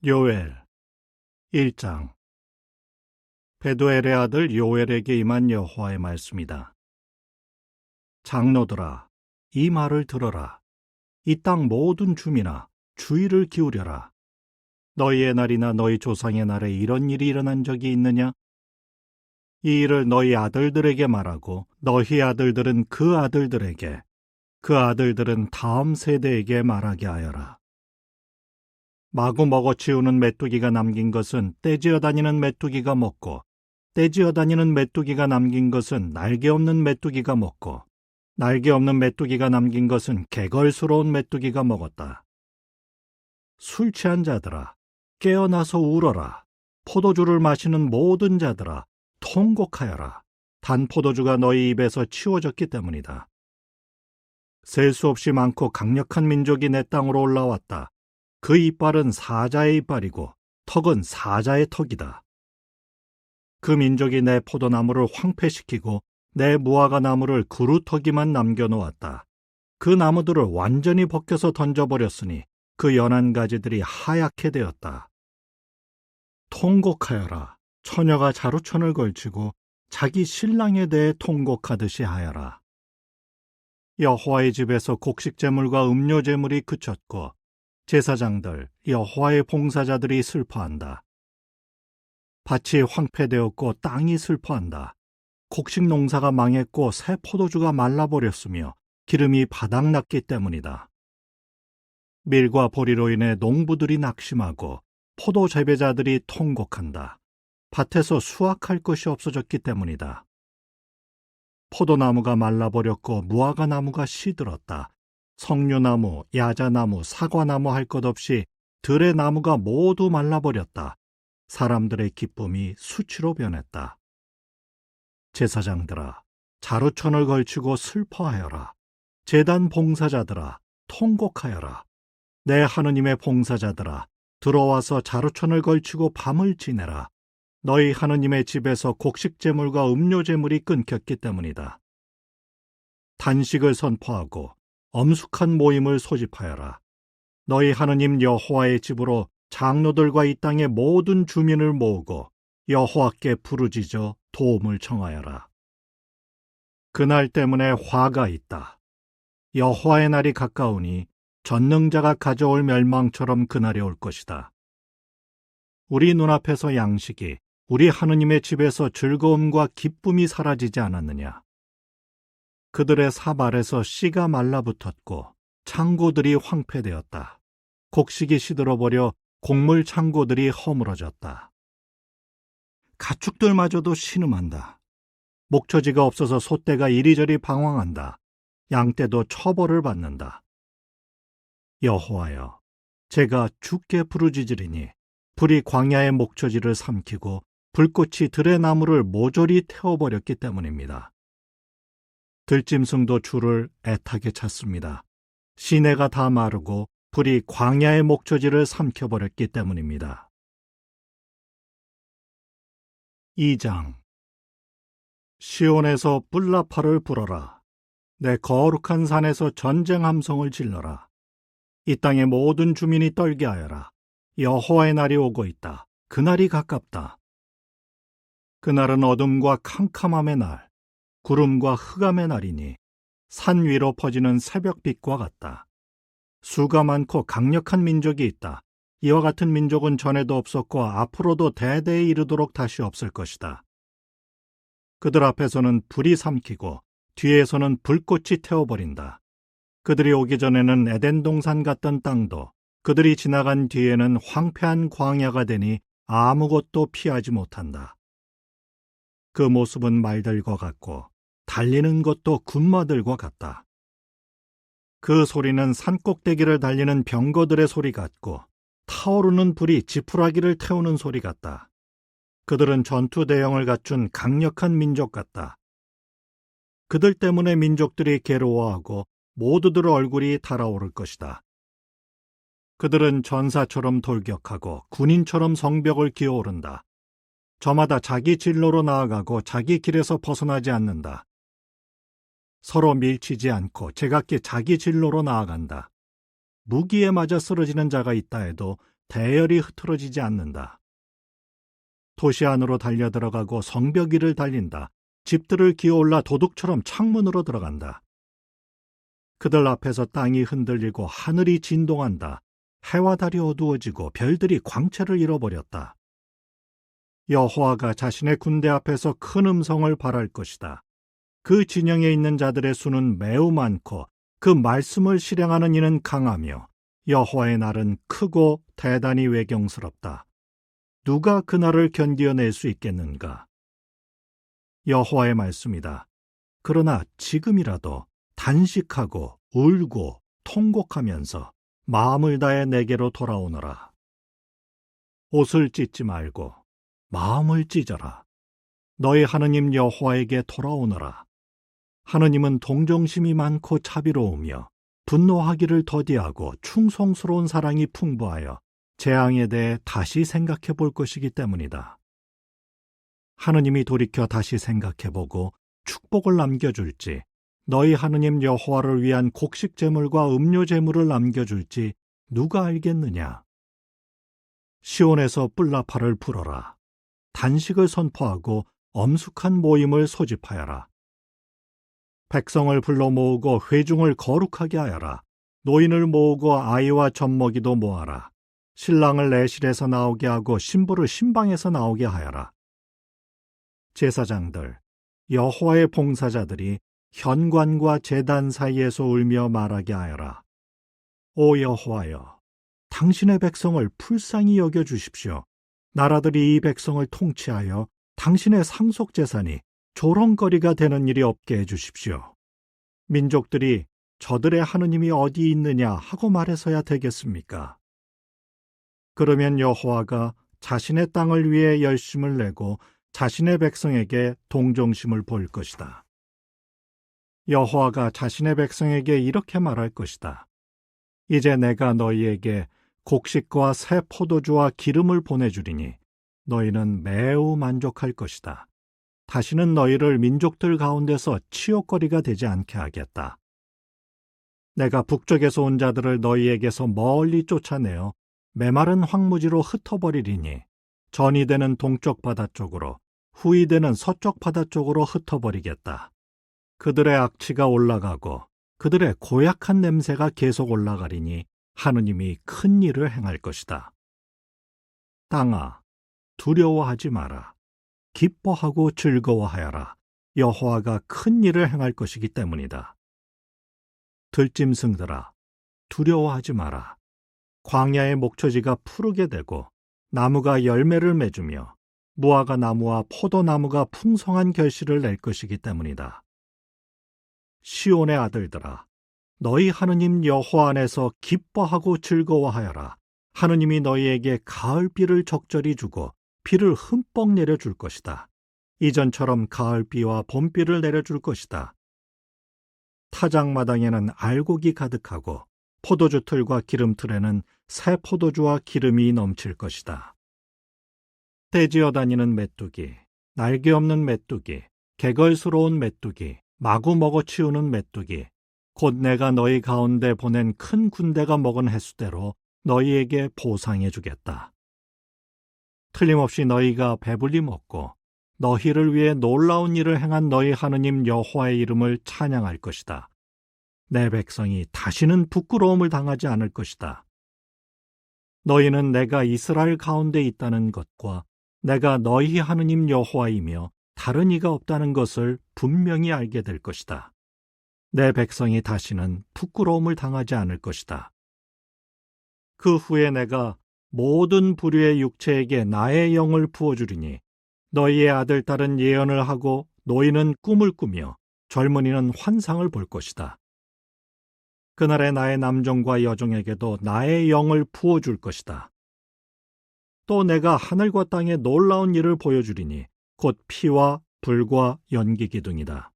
요엘 1장. 베두엘의 아들 요엘에게 임한 여호와의 말씀이다. 장로들아, 이 말을 들어라. 이 땅 모든 주민아, 주의를 기울여라. 너희의 날이나 너희 조상의 날에 이런 일이 일어난 적이 있느냐? 이 일을 너희 아들들에게 말하고 너희 아들들은 그 아들들에게, 그 아들들은 다음 세대에게 말하게 하여라. 마구 먹어치우는 메뚜기가 남긴 것은 떼지어 다니는 메뚜기가 먹고, 떼지어 다니는 메뚜기가 남긴 것은 날개 없는 메뚜기가 먹고, 날개 없는 메뚜기가 남긴 것은 개걸스러운 메뚜기가 먹었다. 술 취한 자들아, 깨어나서 울어라. 포도주를 마시는 모든 자들아, 통곡하여라. 단 포도주가 너희 입에서 치워졌기 때문이다. 셀 수 없이 많고 강력한 민족이 내 땅으로 올라왔다. 그 이빨은 사자의 이빨이고 턱은 사자의 턱이다. 그 민족이 내 포도나무를 황폐시키고 내 무화과 나무를 그루터기만 남겨놓았다. 그 나무들을 완전히 벗겨서 던져버렸으니 그 연한 가지들이 하얗게 되었다. 통곡하여라. 처녀가 자루천을 걸치고 자기 신랑에 대해 통곡하듯이 하여라. 여호와의 집에서 곡식제물과 음료제물이 그쳤고 제사장들, 여호와의 봉사자들이 슬퍼한다. 밭이 황폐되었고 땅이 슬퍼한다. 곡식 농사가 망했고 새 포도주가 말라버렸으며 기름이 바닥났기 때문이다. 밀과 보리로 인해 농부들이 낙심하고 포도 재배자들이 통곡한다. 밭에서 수확할 것이 없어졌기 때문이다. 포도나무가 말라버렸고 무화과 나무가 시들었다. 석류나무, 야자나무, 사과나무 할 것 없이 들의 나무가 모두 말라버렸다. 사람들의 기쁨이 수치로 변했다. 제사장들아, 자루천을 걸치고 슬퍼하여라. 제단 봉사자들아, 통곡하여라. 내 하느님의 봉사자들아, 들어와서 자루천을 걸치고 밤을 지내라. 너희 하느님의 집에서 곡식제물과 음료제물이 끊겼기 때문이다. 단식을 선포하고 엄숙한 모임을 소집하여라. 너희 하느님 여호와의 집으로 장로들과 이 땅의 모든 주민을 모으고 여호와께 부르짖어 도움을 청하여라. 그날 때문에 화가 있다. 여호와의 날이 가까우니 전능자가 가져올 멸망처럼 그날이 올 것이다. 우리 눈앞에서 양식이, 우리 하느님의 집에서 즐거움과 기쁨이 사라지지 않았느냐? 그들의 사발에서 씨가 말라붙었고 창고들이 황폐되었다. 곡식이 시들어버려 곡물 창고들이 허물어졌다. 가축들마저도 신음한다. 목초지가 없어서 소떼가 이리저리 방황한다. 양떼도 처벌을 받는다. 여호와여, 제가 주께 부르짖으리니 불이 광야의 목초지를 삼키고 불꽃이 들의 나무를 모조리 태워버렸기 때문입니다. 들짐승도 주를 애타게 찾습니다. 시내가 다 마르고 불이 광야의 목초지를 삼켜버렸기 때문입니다. 2장. 시온에서 뿔나파를 불어라. 내 거룩한 산에서 전쟁 함성을 질러라. 이 땅의 모든 주민이 떨게 하여라. 여호와의 날이 오고 있다. 그날이 가깝다. 그날은 어둠과 캄캄함의 날, 구름과 흑암의 날이니 산 위로 퍼지는 새벽빛과 같다. 수가 많고 강력한 민족이 있다. 이와 같은 민족은 전에도 없었고 앞으로도 대대에 이르도록 다시 없을 것이다. 그들 앞에서는 불이 삼키고 뒤에서는 불꽃이 태워버린다. 그들이 오기 전에는 에덴 동산 같던 땅도 그들이 지나간 뒤에는 황폐한 광야가 되니 아무것도 피하지 못한다. 그 모습은 말들과 같고 달리는 것도 군마들과 같다. 그 소리는 산꼭대기를 달리는 병거들의 소리 같고 타오르는 불이 지푸라기를 태우는 소리 같다. 그들은 전투 대형을 갖춘 강력한 민족 같다. 그들 때문에 민족들이 괴로워하고 모두들 얼굴이 달아오를 것이다. 그들은 전사처럼 돌격하고 군인처럼 성벽을 기어오른다. 저마다 자기 진로로 나아가고 자기 길에서 벗어나지 않는다. 서로 밀치지 않고 제각기 자기 진로로 나아간다. 무기에 맞아 쓰러지는 자가 있다 해도 대열이 흐트러지지 않는다. 도시 안으로 달려들어가고 성벽 위를 달린다. 집들을 기어올라 도둑처럼 창문으로 들어간다. 그들 앞에서 땅이 흔들리고 하늘이 진동한다. 해와 달이 어두워지고 별들이 광채를 잃어버렸다. 여호와가 자신의 군대 앞에서 큰 음성을 발할 것이다. 그 진영에 있는 자들의 수는 매우 많고 그 말씀을 실행하는 이는 강하며 여호와의 날은 크고 대단히 외경스럽다. 누가 그 날을 견디어낼 수 있겠는가? 여호와의 말씀이다. 그러나 지금이라도 단식하고 울고 통곡하면서 마음을 다해 내게로 돌아오너라. 옷을 찢지 말고 마음을 찢어라. 너희 하느님 여호와에게 돌아오너라. 하느님은 동정심이 많고 자비로우며 분노하기를 더디하고 충성스러운 사랑이 풍부하여 재앙에 대해 다시 생각해 볼 것이기 때문이다. 하느님이 돌이켜 다시 생각해보고 축복을 남겨줄지 너희 하느님 여호와를 위한 곡식 제물과 음료 제물을 남겨줄지 누가 알겠느냐? 시온에서 뿔나팔을 불어라. 단식을 선포하고 엄숙한 모임을 소집하여라. 백성을 불러 모으고 회중을 거룩하게 하여라. 노인을 모으고 아이와 젖먹이도 모아라. 신랑을 내실에서 나오게 하고 신부를 신방에서 나오게 하여라. 제사장들, 여호와의 봉사자들이 현관과 제단 사이에서 울며 말하게 하여라. 오 여호와여, 당신의 백성을 불쌍히 여겨 주십시오. 나라들이 이 백성을 통치하여 당신의 상속 재산이 조롱거리가 되는 일이 없게 해주십시오. 민족들이 저들의 하느님이 어디 있느냐 하고 말해서야 되겠습니까? 그러면 여호와가 자신의 땅을 위해 열심을 내고 자신의 백성에게 동정심을 보일 것이다. 여호와가 자신의 백성에게 이렇게 말할 것이다. 이제 내가 너희에게 곡식과 새 포도주와 기름을 보내주리니 너희는 매우 만족할 것이다. 다시는 너희를 민족들 가운데서 치욕거리가 되지 않게 하겠다. 내가 북쪽에서 온 자들을 너희에게서 멀리 쫓아내어 메마른 황무지로 흩어버리리니 전이 되는 동쪽 바다 쪽으로 후이 되는 서쪽 바다 쪽으로 흩어버리겠다. 그들의 악취가 올라가고 그들의 고약한 냄새가 계속 올라가리니 하느님이 큰 일을 행할 것이다. 땅아, 두려워하지 마라. 기뻐하고 즐거워하여라. 여호와가 큰 일을 행할 것이기 때문이다. 들짐승들아, 두려워하지 마라. 광야의 목초지가 푸르게 되고 나무가 열매를 맺으며 무화과 나무와 포도나무가 풍성한 결실을 낼 것이기 때문이다. 시온의 아들들아, 너희 하느님 여호와 안에서 기뻐하고 즐거워하여라. 하느님이 너희에게 가을비를 적절히 주고 비를 흠뻑 내려줄 것이다. 이전처럼 가을비와 봄비를 내려줄 것이다. 타작마당에는 알곡이 가득하고 포도주 틀과 기름틀에는 새 포도주와 기름이 넘칠 것이다. 떼지어 다니는 메뚜기, 날개 없는 메뚜기, 개걸스러운 메뚜기, 마구 먹어치우는 메뚜기, 곧 내가 너희 가운데 보낸 큰 군대가 먹은 횟수대로 너희에게 보상해 주겠다. 틀림없이 너희가 배불리 먹고 너희를 위해 놀라운 일을 행한 너희 하느님 여호와의 이름을 찬양할 것이다. 내 백성이 다시는 부끄러움을 당하지 않을 것이다. 너희는 내가 이스라엘 가운데 있다는 것과 내가 너희 하느님 여호와이며 다른 이가 없다는 것을 분명히 알게 될 것이다. 내 백성이 다시는 부끄러움을 당하지 않을 것이다. 그 후에 내가 모든 부류의 육체에게 나의 영을 부어주리니 너희의 아들 딸은 예언을 하고 노인은 꿈을 꾸며 젊은이는 환상을 볼 것이다. 그날에 나의 남종과 여종에게도 나의 영을 부어줄 것이다. 또 내가 하늘과 땅에 놀라운 일을 보여주리니 곧 피와 불과 연기 기둥이다.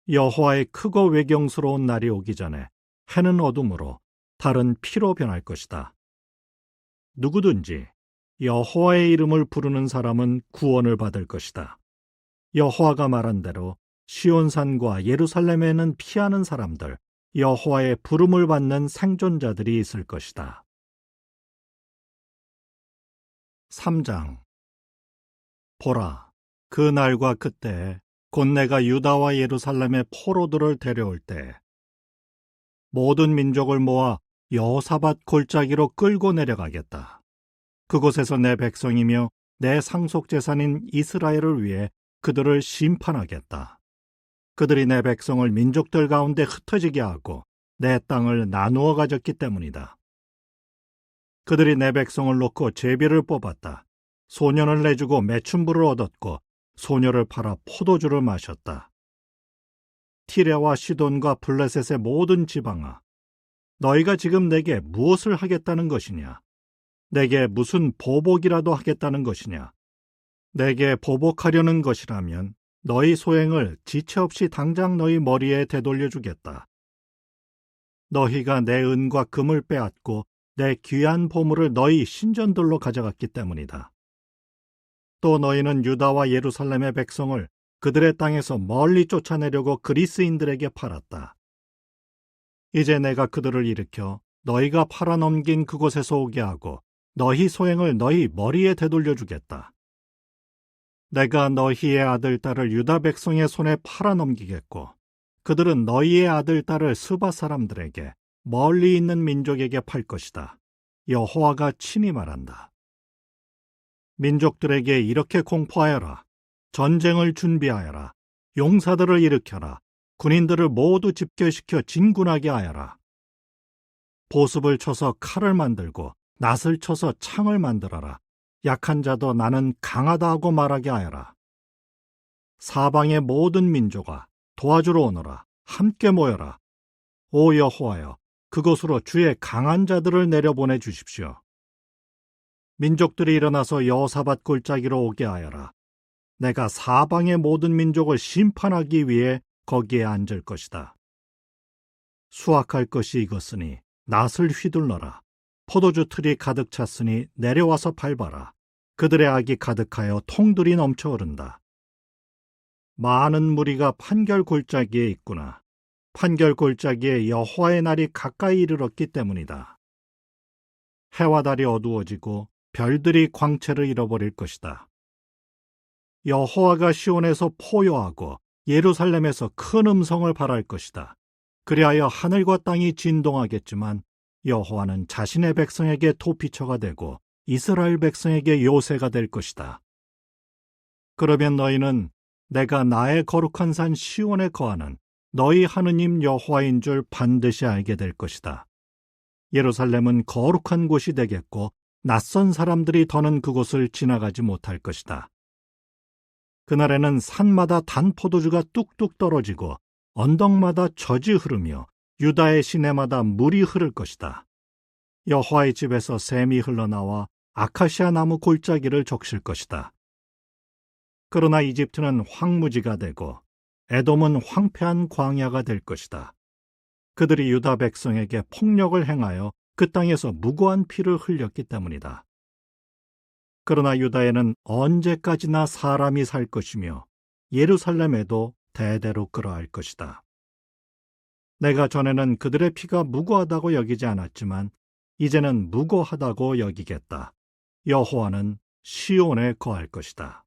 여호와의 크고 외경스러운 날이 오기 전에 해는 어둠으로 달은 피로 변할 것이다. 누구든지 여호와의 이름을 부르는 사람은 구원을 받을 것이다. 여호와가 말한 대로 시온산과 예루살렘에는 피하는 사람들, 여호와의 부름을 받는 생존자들이 있을 것이다. 3장. 보라, 그 날과 그때 곧 내가 유다와 예루살렘의 포로들을 데려올 때 모든 민족을 모아 여호사밧 골짜기로 끌고 내려가겠다. 그곳에서 내 백성이며 내 상속재산인 이스라엘을 위해 그들을 심판하겠다. 그들이 내 백성을 민족들 가운데 흩어지게 하고 내 땅을 나누어 가졌기 때문이다. 그들이 내 백성을 놓고 제비를 뽑았다. 소년을 내주고 매춘부를 얻었고 소녀를 팔아 포도주를 마셨다. 티레와 시돈과 블레셋의 모든 지방아, 너희가 지금 내게 무엇을 하겠다는 것이냐? 내게 무슨 보복이라도 하겠다는 것이냐? 내게 보복하려는 것이라면 너희 소행을 지체 없이 당장 너희 머리에 되돌려 주겠다. 너희가 내 은과 금을 빼앗고 내 귀한 보물을 너희 신전들로 가져갔기 때문이다. 또 너희는 유다와 예루살렘의 백성을 그들의 땅에서 멀리 쫓아내려고 그리스인들에게 팔았다. 이제 내가 그들을 일으켜 너희가 팔아넘긴 그곳에서 오게 하고 너희 소행을 너희 머리에 되돌려 주겠다. 내가 너희의 아들, 딸을 유다 백성의 손에 팔아넘기겠고 그들은 너희의 아들, 딸을 스바 사람들에게 멀리 있는 민족에게 팔 것이다. 여호와가 친히 말한다. 민족들에게 이렇게 공포하여라. 전쟁을 준비하여라. 용사들을 일으켜라. 군인들을 모두 집결시켜 진군하게 하여라. 보습을 쳐서 칼을 만들고 낫을 쳐서 창을 만들어라. 약한 자도 나는 강하다 하고 말하게 하여라. 사방의 모든 민족아, 도와주러 오너라. 함께 모여라. 오 여호와여, 그곳으로 주의 강한 자들을 내려보내 주십시오. 민족들이 일어나서 여호사밧 골짜기로 오게 하여라. 내가 사방의 모든 민족을 심판하기 위해 거기에 앉을 것이다. 수확할 것이 익었으니 낫을 휘둘러라. 포도주 틀이 가득 찼으니 내려와서 밟아라. 그들의 악이 가득하여 통들이 넘쳐 흐른다. 많은 무리가 판결 골짜기에 있구나. 판결 골짜기에 여호와의 날이 가까이 이르렀기 때문이다. 해와 달이 어두워지고 별들이 광채를 잃어버릴 것이다. 여호와가 시온에서 포효하고 예루살렘에서 큰 음성을 발할 것이다. 그리하여 하늘과 땅이 진동하겠지만 여호와는 자신의 백성에게 도피처가 되고 이스라엘 백성에게 요새가 될 것이다. 그러면 너희는 내가 나의 거룩한 산 시온에 거하는 너희 하느님 여호와인 줄 반드시 알게 될 것이다. 예루살렘은 거룩한 곳이 되겠고 낯선 사람들이 더는 그곳을 지나가지 못할 것이다. 그날에는 산마다 단 포도주가 뚝뚝 떨어지고 언덕마다 젖이 흐르며 유다의 시내마다 물이 흐를 것이다. 여호와의 집에서 샘이 흘러나와 아카시아 나무 골짜기를 적실 것이다. 그러나 이집트는 황무지가 되고 에돔은 황폐한 광야가 될 것이다. 그들이 유다 백성에게 폭력을 행하여 그 땅에서 무고한 피를 흘렸기 때문이다. 그러나 유다에는 언제까지나 사람이 살 것이며 예루살렘에도 대대로 그러할 것이다. 내가 전에는 그들의 피가 무고하다고 여기지 않았지만 이제는 무고하다고 여기겠다. 여호와는 시온에 거할 것이다.